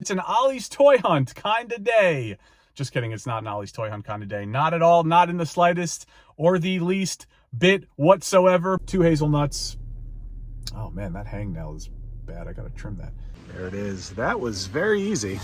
It's an Ollie's Toy Hunt kind of day. Just kidding, it's not an Ollie's Toy Hunt kind of day. Not at all, not in the slightest or the least bit whatsoever. 2 hazelnuts. Oh man, that hangnail is bad. I gotta trim that. There it is. That was very easy.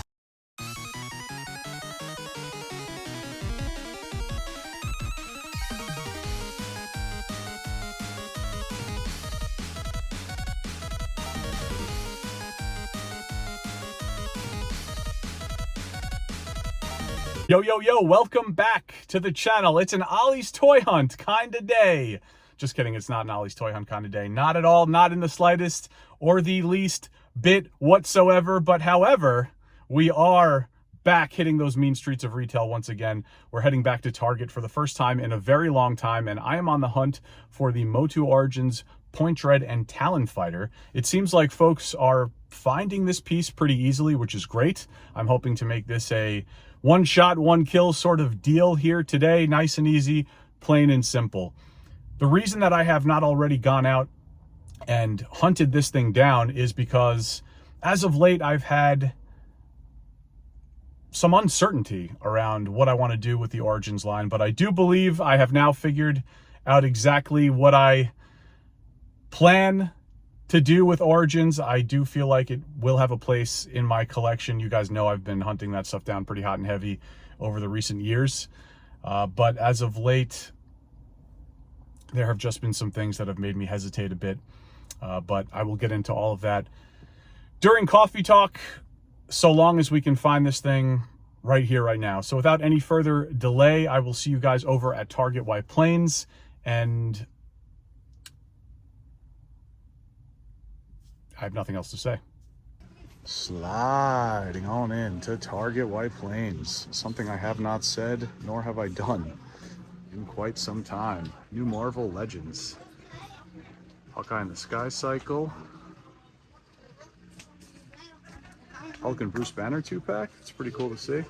Yo, yo, yo, welcome back to the channel. It's an Ollie's Toy Hunt kind of day. Just kidding, it's not an Ollie's Toy Hunt kind of day. Not at all, not in the slightest or the least bit whatsoever. But however, we are back hitting those mean streets of retail once again. We're heading back to Target for the first time in a very long time, and I am on the hunt for the MOTU Origins Point Dread and Talon Fighter. It seems like folks are finding this piece pretty easily, which is great. I'm hoping to make this a one shot, one kill sort of deal here today. Nice and easy, plain and simple. The reason that I have not already gone out and hunted this thing down is because as of late, I've had some uncertainty around what I want to do with the Origins line, but I do believe I have now figured out exactly what I plan to do with Origins. I do feel like it will have a place in my collection. You guys know I've been hunting that stuff down pretty hot and heavy over the recent years. But as of late, there have just been some things that have made me hesitate a bit. But I will get into all of that during Coffee Talk, so long as we can find this thing right here, right now. So without any further delay, I will see you guys over at Target White Plains, and I have nothing else to say. Sliding on in to Target White Plains. Something I have not said, nor have I done in quite some time. New Marvel Legends. Hawkeye and the Sky Cycle. Hulk and Bruce Banner 2-pack. It's pretty cool to see.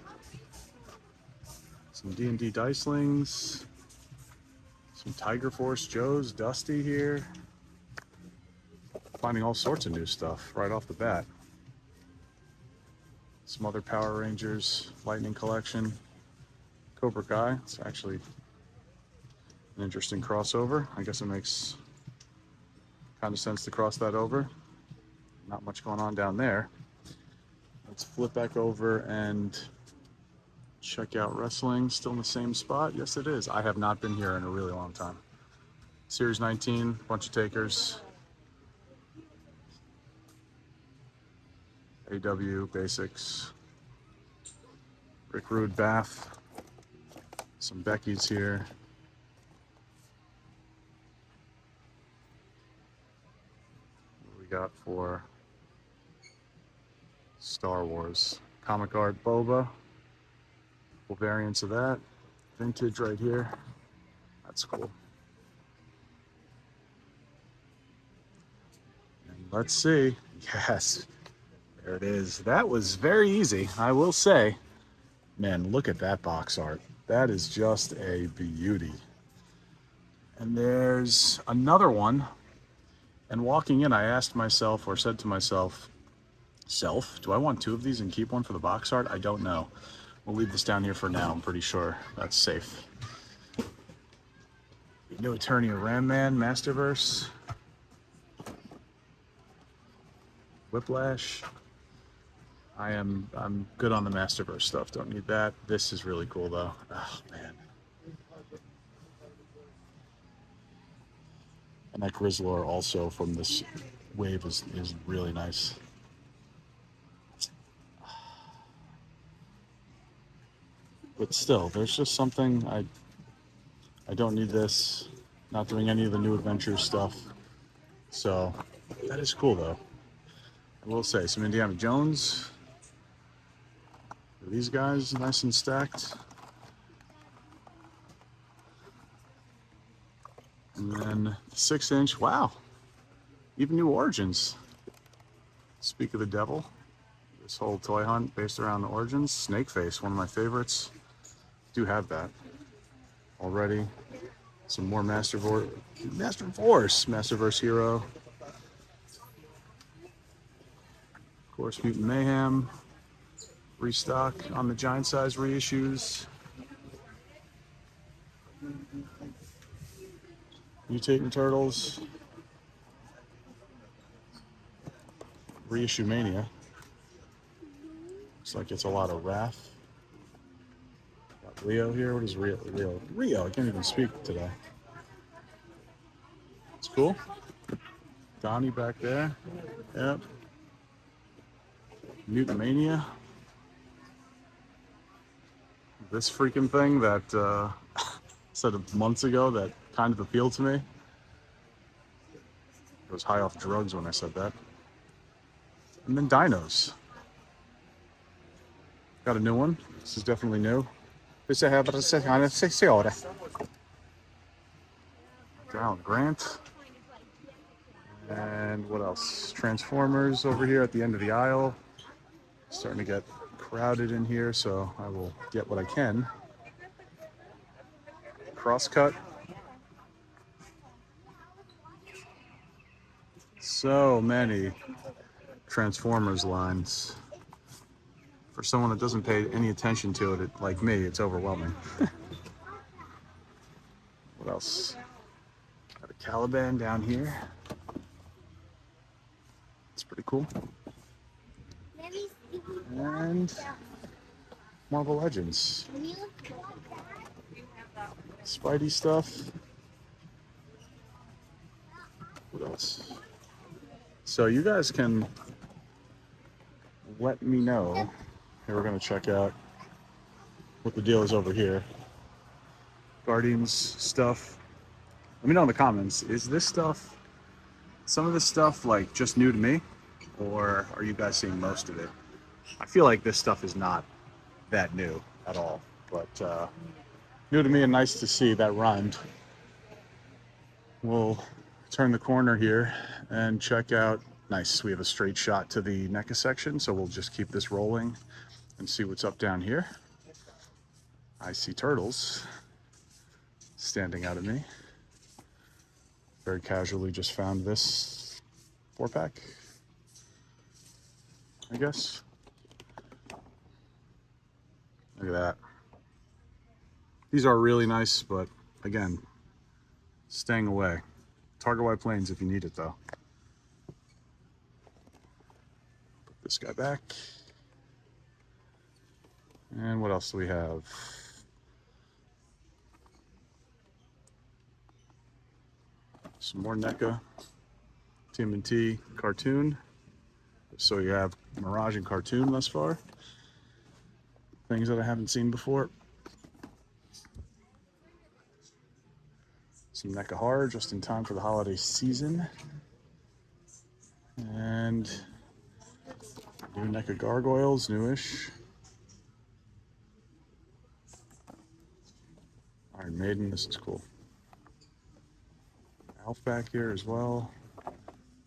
Some D&D Dicelings. Some Tiger Force Joes. Dusty here. Finding all sorts of new stuff right off the bat. Some other Power Rangers Lightning collection. Cobra Kai. It's actually an interesting crossover. I guess it makes kind of sense to cross that over. Not much going on down there. Let's flip back over and check out wrestling. Still in the same spot? Yes, it is. I have not been here in a really long time. Series 19, bunch of takers. AW Basics. Rick Rude Bath. Some Becky's here. What do we got for Star Wars? Comic Art Boba. Full variants of that. Vintage right here. That's cool. And let's see. Yes. There it is. That was very easy, I will say. Man, look at that box art. That is just a beauty. And there's another one. And walking in, I asked myself, or said to myself, do I want 2 of these and keep one for the box art? I don't know. We'll leave this down here for now. I'm pretty sure that's safe. New Attorney of Ram Man, Masterverse. Whiplash. I'm good on the Masterverse stuff. Don't need that. This is really cool though. Oh man. And that Grizzlor also from this wave is really nice. But still, there's just something I don't need this. Not doing any of the new adventure stuff. So that is cool though. I will say some Indiana Jones. These guys nice and stacked. And then 6-inch, wow. Even New Origins. Speak of the devil. This whole toy hunt based around the Origins. Snakeface, one of my favorites. Do have that already. Some more Masterverse Hero. Of course, Mutant Mayhem. Restock on the giant size reissues. Mutating Turtles. Reissue Mania. Looks like it's a lot of Wrath. Got Leo here. What is Rio? Rio. I can't even speak today. It's cool. Donnie back there. Yep. Mutant Mania. This freaking thing that said months ago that kind of appealed to me. I was high off drugs when I said that. And then Dinos. Got a new one. This is definitely new. Down Grant. And what else? Transformers over here at the end of the aisle. Starting to get crowded in here, so I will get what I can. Crosscut. So many Transformers lines. For someone that doesn't pay any attention to it, like me, it's overwhelming. What else? Got a Caliban down here. It's pretty cool. And Marvel Legends. Spidey stuff. What else? So you guys can let me know. Here, we're going to check out what the deal is over here. Guardians stuff. Let me know in the comments. Is this stuff, some of this stuff, like just new to me? Or are you guys seeing most of it? I feel like this stuff is not that new at all. But new to me and nice to see. That rhymed. We'll turn the corner here and check out. Nice. We have a straight shot to the NECA section, so we'll just keep this rolling and see what's up down here. I see turtles standing out at me. Very casually just found this 4-pack, I guess. Look at that. These are really nice, but again, staying away. Target White Plains if you need it though. Put this guy back. And what else do we have? Some more NECA, TMNT cartoon. So you have Mirage and cartoon thus far. Things that I haven't seen before. Some NECA horror just in time for the holiday season. And new NECA gargoyles, newish. Iron Maiden, this is cool. Alf back here as well.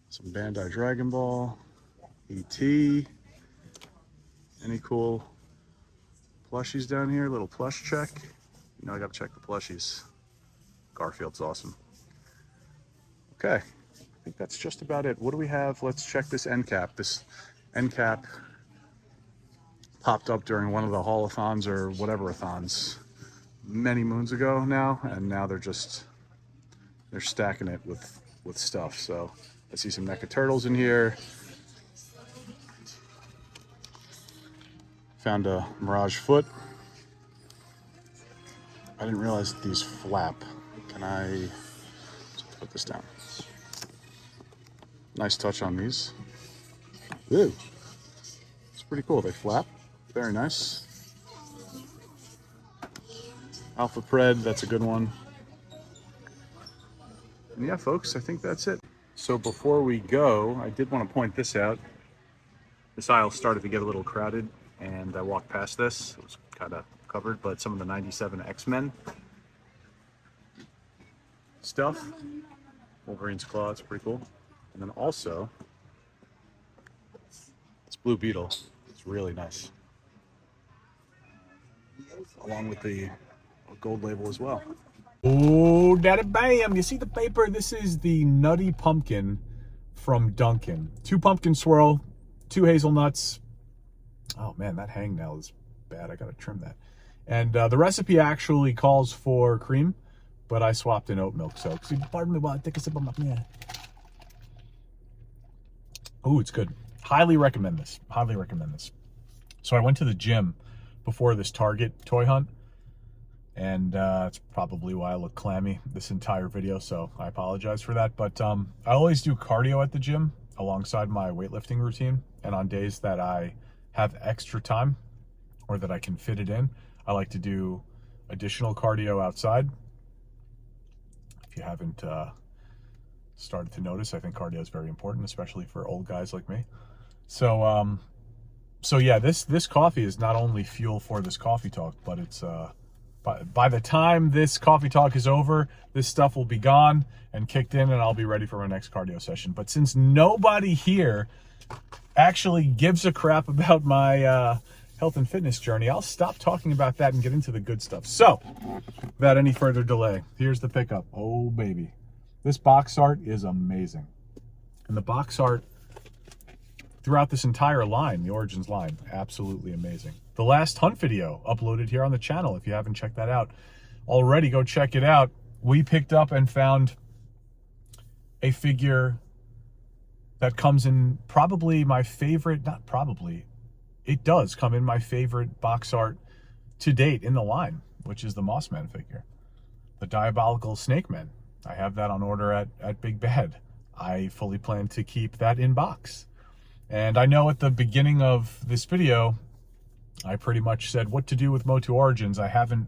Some Bandai Dragon Ball. E.T. Any cool plushies down here? Little plush check. You know I gotta check the plushies. Garfield's awesome. Okay, I think that's just about it. What do we have? Let's check this end cap. This end cap popped up during one of the haul-a-thons or whatever-a-thons many moons ago now, and now they're stacking it with stuff. So I see some NECA turtles in here. Found a Mirage foot. I didn't realize that these flap. Can I put this down? Nice touch on these. Ooh, it's pretty cool. They flap. Very nice. Alpha Pred, that's a good one. And yeah, folks, I think that's it. So before we go, I did want to point this out. This aisle started to get a little crowded, and I walked past this. It was kind of covered, but some of the 97 X-Men stuff. Wolverine's Claw, it's pretty cool. And then also, this Blue Beetle. It's really nice. Along with the gold label as well. Oh, daddy bam! You see the paper? This is the Nutty Pumpkin from Dunkin'. 2 pumpkin swirl, 2 hazelnuts, Oh man, that hangnail is bad. I gotta trim that. And the recipe actually calls for cream, but I swapped in oat milk. So, pardon me while I take a sip of my yeah. Oh, it's good. Highly recommend this. Highly recommend this. So I went to the gym before this Target toy hunt, and it's probably why I look clammy this entire video, so I apologize for that. But I always do cardio at the gym alongside my weightlifting routine, and on days that I have extra time or that I can fit it in, I like to do additional cardio outside. If you haven't started to notice, I think cardio is very important, especially for old guys like me. So yeah, this coffee is not only fuel for this coffee talk, but it's by the time this coffee talk is over, this stuff will be gone and kicked in, and I'll be ready for my next cardio session. But since nobody here actually gives a crap about my health and fitness journey, I'll stop talking about that and get into the good stuff. So, without any further delay, here's the pickup. Oh, baby. This box art is amazing. And the box art throughout this entire line, the Origins line, absolutely amazing. The last hunt video uploaded here on the channel, if you haven't checked that out already, go check it out. We picked up and found a figure that comes in probably my favorite, not probably, it does come in my favorite box art to date in the line, which is the Mossman figure, the Diabolical Snake Man. I have that on order at Big Bad. I fully plan to keep that in box. And I know at the beginning of this video, I pretty much said what to do with MOTU Origins. I haven't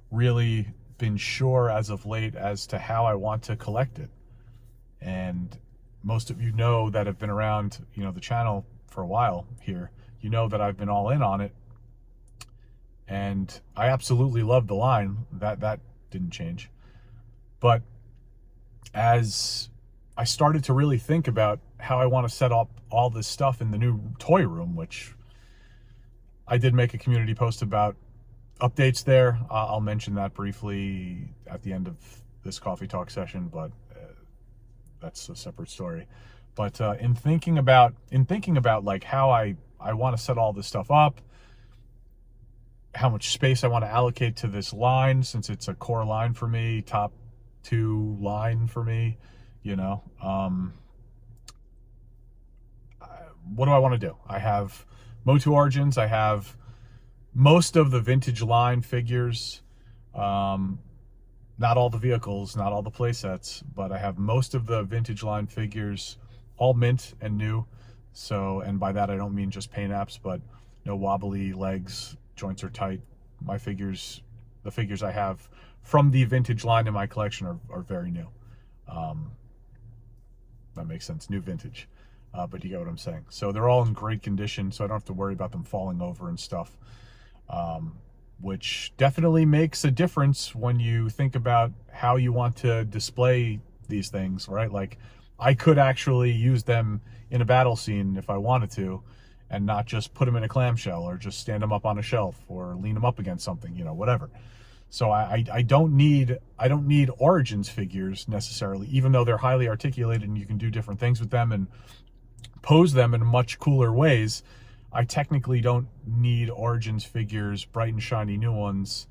really been sure as of late as to how I want to collect it. And most of you know that have been around, the channel for a while here, you know that I've been all in on it. And I absolutely love the line. That didn't change. But as I started to really think about how I want to set up all this stuff in the new toy room, which I did make a community post about updates there. I'll mention that briefly at the end of this coffee talk session, but that's a separate story. But in thinking about like how I want to set all this stuff up, how much space I want to allocate to this line, since it's a core line for me, top 2 line for me, what do I want to do? I have MOTU Origins. I have most of the vintage line figures. Not all the vehicles, not all the play sets, but I have most of the vintage line figures, all mint and new. So, and by that I don't mean just paint apps, but no wobbly legs, joints are tight. My figures, the figures I have from the vintage line in my collection are very new. That makes sense, new vintage. But you get what I'm saying. So they're all in great condition, so I don't have to worry about them falling over and stuff. Which definitely makes a difference when you think about how you want to display these things, right? Like, I could actually use them in a battle scene if I wanted to, and not just put them in a clamshell or just stand them up on a shelf or lean them up against something, whatever. So I don't need Origins figures necessarily, even though they're highly articulated and you can do different things with them and pose them in much cooler ways. I technically don't need Origins figures, bright and shiny new ones,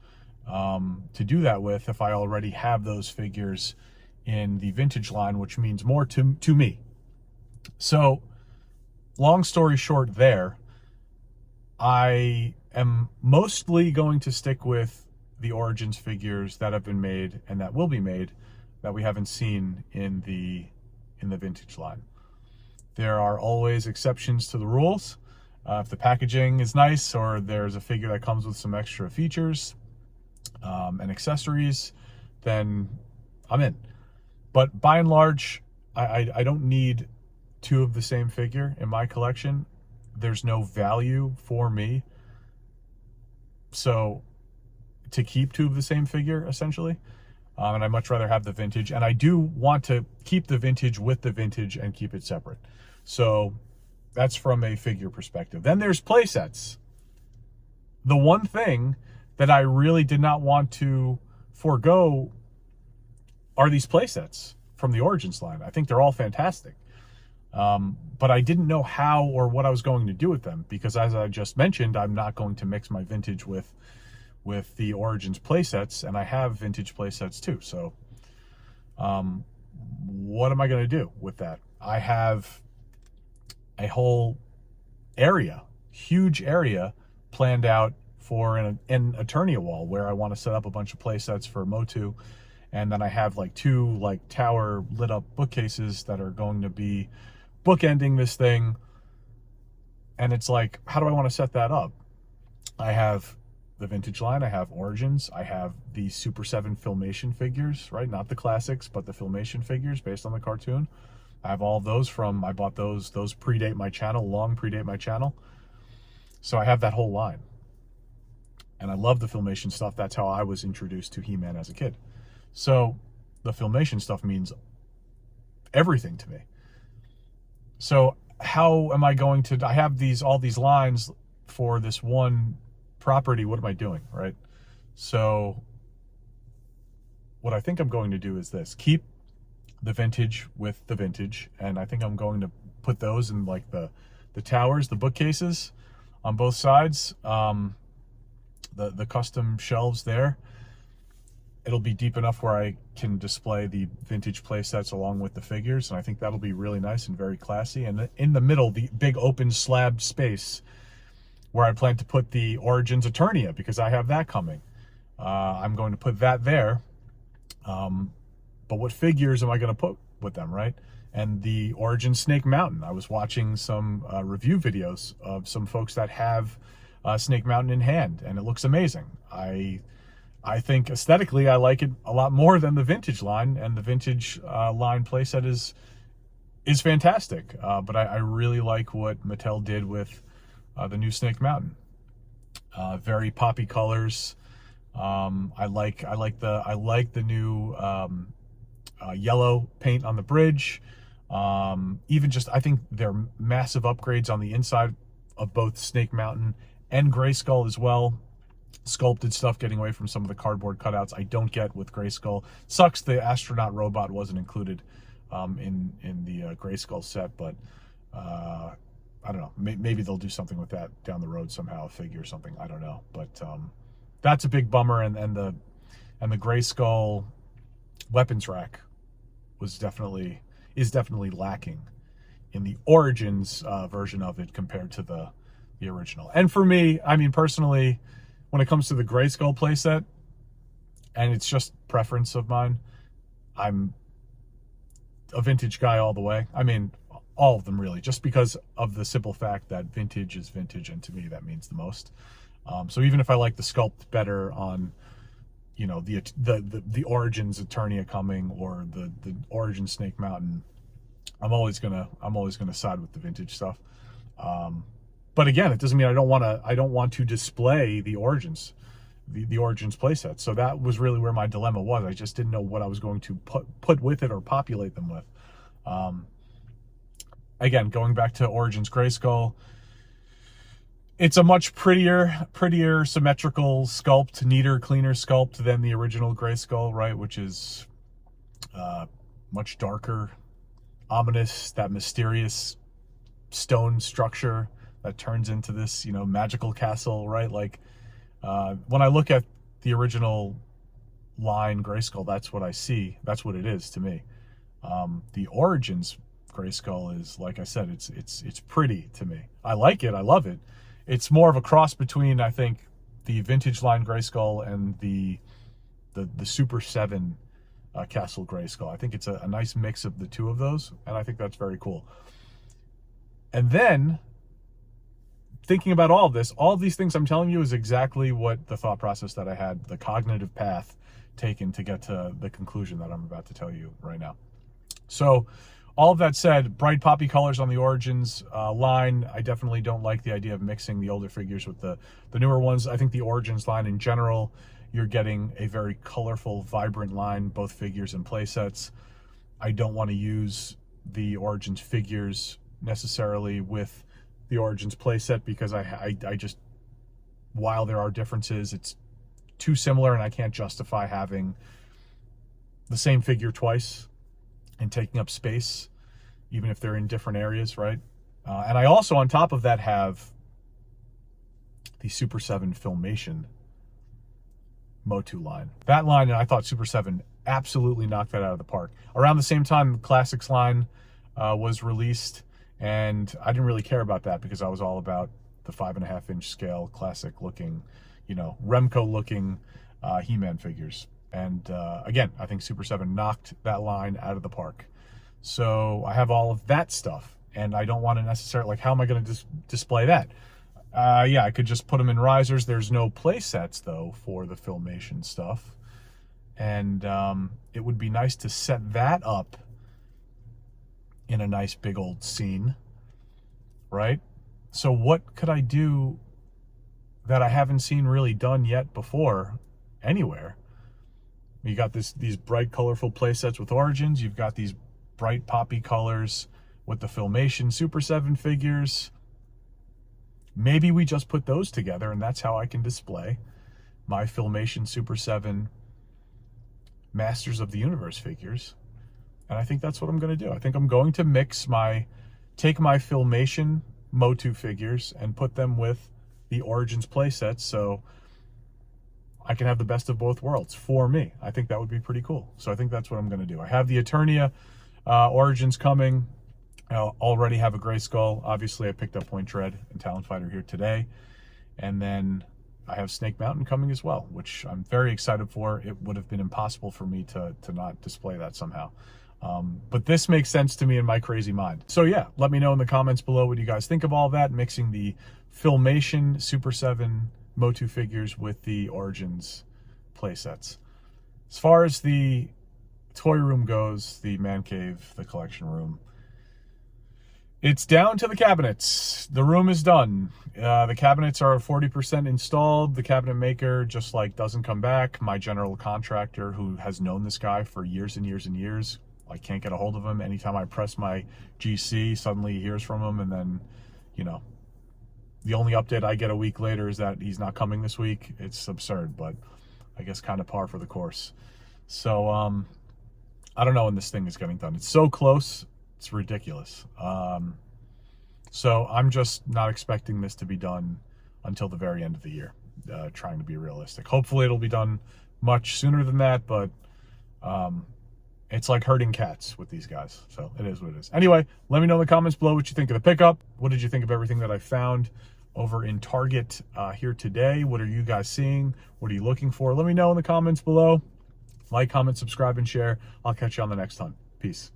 to do that with if I already have those figures in the vintage line, which means more to me. So, long story short there, I am mostly going to stick with the Origins figures that have been made and that will be made that we haven't seen in the vintage line. There are always exceptions to the rules. If the packaging is nice or there's a figure that comes with some extra features and accessories, then I'm in. But by and large, I don't need 2 of the same figure in my collection. There's no value for me. So to keep 2 of the same figure, essentially. And I'd much rather have the vintage. And I do want to keep the vintage with the vintage and keep it separate. So that's from a figure perspective. Then there's playsets. The one thing that I really did not want to forego are these playsets from the Origins line. I think they're all fantastic. But I didn't know how or what I was going to do with them, because as I just mentioned, I'm not going to mix my vintage with the Origins playsets, and I have vintage playsets too. So what am I going to do with that? I have a whole area, huge area planned out for an Eternia wall where I want to set up a bunch of playsets for MOTU. And then I have like 2 like tower lit up bookcases that are going to be bookending this thing. And it's like, how do I want to set that up? I have the vintage line, I have Origins, I have the Super 7 Filmation figures, right? Not the classics, but the Filmation figures based on the cartoon. I have all of those I bought those predate my channel, long predate my channel. So I have that whole line. And I love the Filmation stuff. That's how I was introduced to He-Man as a kid. So the Filmation stuff means everything to me. So how am I going to, I have all these lines for this one property. What am I doing, right? So what I think I'm going to do is this: keep the vintage with the vintage, and I think I'm going to put those in like the towers, the bookcases on both sides, the custom shelves there. It'll be deep enough where I can display the vintage play sets along with the figures, and I think that'll be really nice and very classy. And in the middle, the big open slab space where I plan to put the Origins Eternia, because I have that coming. I'm going to put that there. But what figures am I going to put with them, right? And the Origins Snake Mountain. I was watching some review videos of some folks that have Snake Mountain in hand, and it looks amazing. I think aesthetically I like it a lot more than the vintage line, and the vintage line playset is fantastic. But I really like what Mattel did with the new Snake Mountain. Very poppy colors. I like the new yellow paint on the bridge. Even just, I think they're massive upgrades on the inside of both Snake Mountain and Grayskull as well. Sculpted stuff, getting away from some of the cardboard cutouts I don't get with Grayskull. Sucks the astronaut robot wasn't included in the Grayskull set, but I don't know. Maybe they'll do something with that down the road somehow, a figure or something. I don't know, but that's a big bummer. And the Grayskull weapons rack is definitely lacking in the Origins version of it compared to the original. And for me, I mean, personally, when it comes to the Grayskull playset, and it's just preference of mine, I'm a vintage guy all the way. I mean, all of them really, just because of the simple fact that vintage is vintage, and to me that means the most. So even if I like the sculpt better on, you know, the Origins Eternia coming, or the Origins Snake Mountain, I'm always gonna side with the vintage stuff. But again, it doesn't mean I don't want to display the Origins, the Origins playset. So that was really where my dilemma was. I just didn't know what I was going to put with it or populate them with. Again, going back to Origins Grayskull, it's a much prettier, symmetrical sculpt, neater, cleaner sculpt than the original Grayskull, right? Which is much darker, ominous, that mysterious stone structure that turns into this, you know, magical castle, right? Like, when I look at the original line Grayskull, that's what I see. That's what it is to me. The Origins Grayskull is, like I said, it's pretty to me. I like it. I love it. It's more of a cross between, I think, the vintage line Grayskull and the Super 7 Castle Grayskull. I think it's a nice mix of the two of those, and I think that's very cool. And then, thinking about all of these things I'm telling you is exactly what the thought process that I had, the cognitive path taken to get to the conclusion that I'm about to tell you right now. So, all of that said, bright poppy colors on the Origins line. I definitely don't like the idea of mixing the older figures with the newer ones. I think the Origins line in general, you're getting a very colorful, vibrant line, both figures and playsets. I don't want to use the Origins figures necessarily with the Origins playset, because I just, while there are differences, it's too similar, and I can't justify having the same figure twice and taking up space even if they're in different areas, right? And I also, on top of that, have the Super 7 Filmation MOTU line. That line, I thought Super 7 absolutely knocked that out of the park. Around the same time, the Classics line was released, and I didn't really care about that because I was all about the 5.5-inch scale, classic looking, Remco looking He-Man figures. And again, I think Super 7 knocked that line out of the park. So I have all of that stuff, and I don't want to necessarily, like, how am I going to display that? Yeah, I could just put them in risers. There's no play sets, though, for the Filmation stuff. And it would be nice to set that up in a nice big old scene, right? So what could I do that I haven't seen really done yet before anywhere? You got these bright, colorful play sets with Origins. You've got these bright, poppy colors with the Filmation Super 7 figures. Maybe we just put those together, and that's how I can display my Filmation Super 7 Masters of the Universe figures. And I think that's what I'm going to do. I think I'm going to take my Filmation MOTU figures and put them with the Origins playsets, so I can have the best of both worlds for me. I think that would be pretty cool. So I think that's what I'm going to do. I have the Eternia Origins coming. I already have a Grayskull. Obviously, I picked up Point Dread and Talon Fighter here today. And then I have Snake Mountain coming as well, which I'm very excited for. It would have been impossible for me to not display that somehow. But this makes sense to me in my crazy mind. So yeah, let me know in the comments below what you guys think of all that, mixing the Filmation Super 7 MOTU figures with the Origins playsets. As far as the toy room goes, the man cave, the collection room, it's down to the cabinets. The room is done. The cabinets are 40% installed. The cabinet maker just doesn't come back. My general contractor, who has known this guy for years and years and years, I can't get a hold of him. Anytime I press my GC, suddenly he hears from him, and then, the only update I get a week later is that he's not coming this week. It's absurd, but I guess kind of par for the course. So I don't know when this thing is getting done. It's so close. It's ridiculous. So I'm just not expecting this to be done until the very end of the year, trying to be realistic. Hopefully it'll be done much sooner than that, but it's like herding cats with these guys. So it is what it is. Anyway, let me know in the comments below what you think of the pickup. What did you think of everything that I found over in Target here today? What are you guys seeing? What are you looking for? Let me know in the comments below. Like, comment, subscribe, and share. I'll catch you on the next one. Peace.